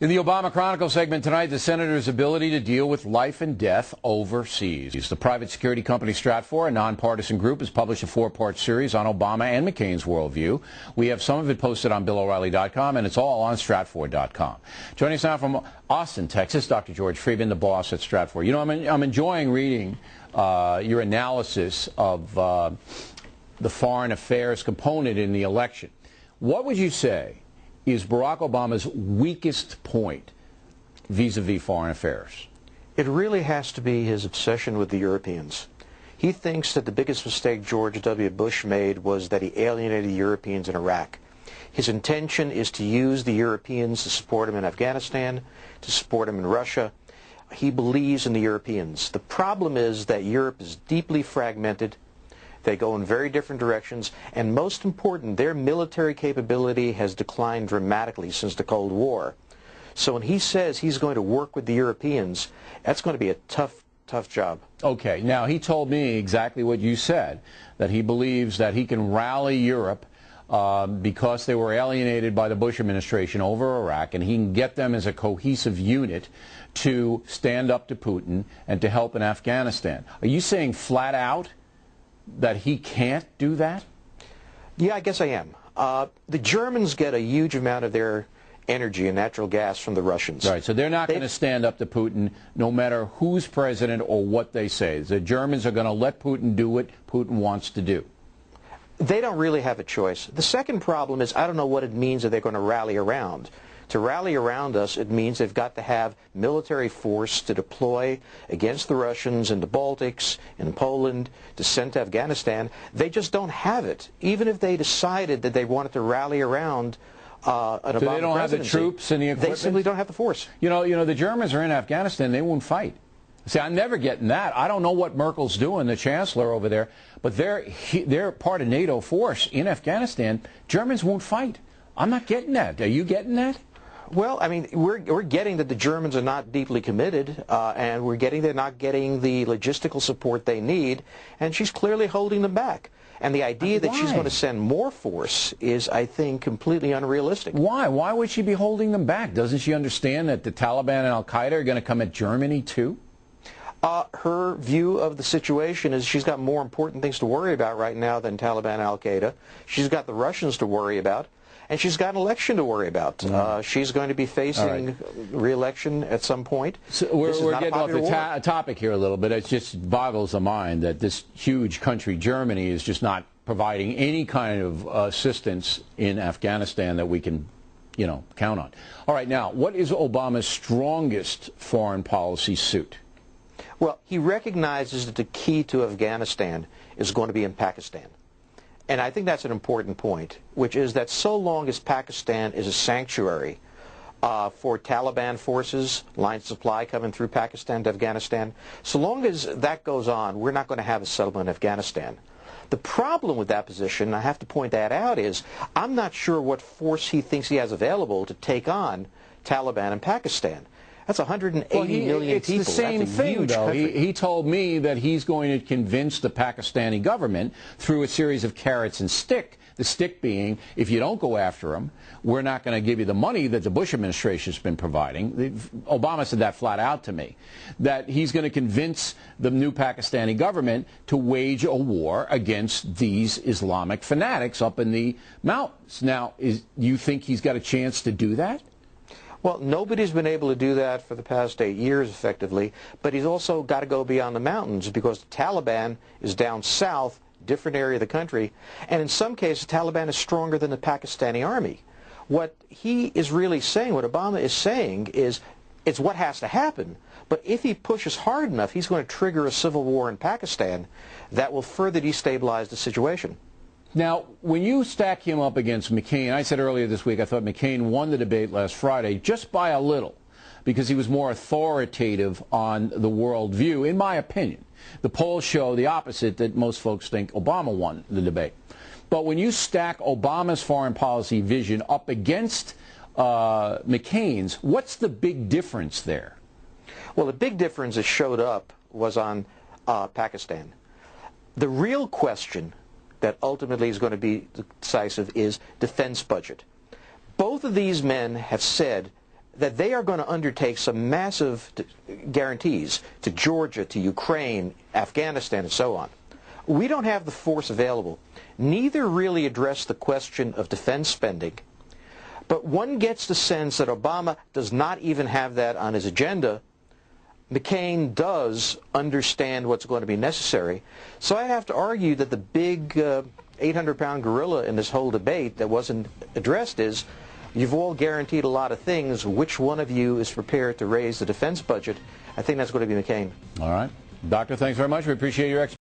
In the Obama Chronicles segment tonight, the senator's ability to deal with life and death overseas. The private security company Stratfor, a nonpartisan group, has published a four-part series on Obama and McCain's worldview. We have some of it posted on BillO'Reilly.com, and it's all on Stratfor.com. Joining us now from Austin, Texas, Dr. George Friedman, the boss at Stratfor. You know, I'm enjoying reading your analysis of the foreign affairs component in the election. What would you say is Barack Obama's weakest point vis-a-vis foreign affairs? It really has to be his obsession with the Europeans. He thinks that the biggest mistake George W. Bush made was that he alienated the Europeans in Iraq. His intention is to use the Europeans to support him in Afghanistan, to support him in Russia. He believes in the Europeans. The problem is that Europe is deeply fragmented. They go in very different directions, and most important, their military capability has declined dramatically since the Cold War. So when he says he's going to work with the Europeans, that's going to be a tough job. Okay, now he told me exactly what you said, that he believes that he can rally Europe because they were alienated by the Bush administration over Iraq, and he can get them as a cohesive unit to stand up to Putin and to help in Afghanistan. Are you saying flat out that he can't do that? Yeah, I guess I am. The Germans get a huge amount of their energy and natural gas from the Russians. Right, so they're not going to stand up to Putin no matter who's president or what they say. The Germans are going to let Putin do what Putin wants to do. They don't really have a choice. The second problem is I don't know what it means that they're going to rally around. To rally around us, it means they've got to have military force to deploy against the Russians in the Baltics, in Poland, to send to Afghanistan. They just don't have it. Even if they decided that they wanted to rally around an Obama presidency, they don't have the troops and the equipment? They simply don't have the force. You know, the Germans are in Afghanistan. They won't fight. See, I'm never getting that. I don't know what Merkel's doing, the chancellor over there, but they're part of NATO force in Afghanistan. Germans won't fight. I'm not getting that. Are you getting that? Well, I mean, we're getting that the Germans are not deeply committed, and we're getting they're not getting the logistical support they need, and she's clearly holding them back. And the idea that she's going to send more force is, I think, completely unrealistic. Why? Why would she be holding them back? Doesn't she understand that the Taliban and Al-Qaeda are going to come at Germany, too? Her view of the situation is she's got more important things to worry about right now than Taliban and Al-Qaeda. She's got the Russians to worry about. And she's got an election to worry about. She's going to be facing re-election at some point. So we're getting off the topic here a little bit. It just boggles the mind that this huge country, Germany, is just not providing any kind of assistance in Afghanistan that we can, count on. All right, now, what is Obama's strongest foreign policy suit? Well, he recognizes that the key to Afghanistan is going to be in Pakistan. And I think that's an important point, which is that so long as Pakistan is a sanctuary for Taliban forces, line supply coming through Pakistan to Afghanistan, so long as that goes on, we're not going to have a settlement in Afghanistan. The problem with that position, I have to point that out, is I'm not sure what force he thinks he has available to take on Taliban in Pakistan. That's 180 million people. It's the same thing, though. He told me that he's going to convince the Pakistani government through a series of carrots and stick, the stick being, if you don't go after them, we're not going to give you the money that the Bush administration has been providing. Obama said that flat out to me, that he's going to convince the new Pakistani government to wage a war against these Islamic fanatics up in the mountains. Now, you think he's got a chance to do that? Well, nobody's been able to do that for the past 8 years, effectively, but he's also got to go beyond the mountains because the Taliban is down south, different area of the country, and in some cases, the Taliban is stronger than the Pakistani army. What he is really saying, what Obama is saying, is it's what has to happen, but if he pushes hard enough, he's going to trigger a civil war in Pakistan that will further destabilize the situation. Now, when you stack him up against McCain, I said earlier this week I thought McCain won the debate last Friday just by a little because he was more authoritative on the worldview, in my opinion. The polls show the opposite, that most folks think Obama won the debate. But when you stack Obama's foreign policy vision up against McCain's, what's the big difference there? Well, the big difference that showed up was on Pakistan. The real question that ultimately is going to be decisive is defense budget. Both of these men have said that they are going to undertake some massive guarantees to Georgia, to Ukraine, Afghanistan, and so on. We don't have the force available. Neither really address the question of defense spending, but one gets the sense that Obama does not even have that on his agenda. McCain does understand what's going to be necessary. So I have to argue that the big 800-pound gorilla in this whole debate that wasn't addressed is, you've all guaranteed a lot of things. Which one of you is prepared to raise the defense budget? I think that's going to be McCain. All right. Doctor, thanks very much. We appreciate your expertise.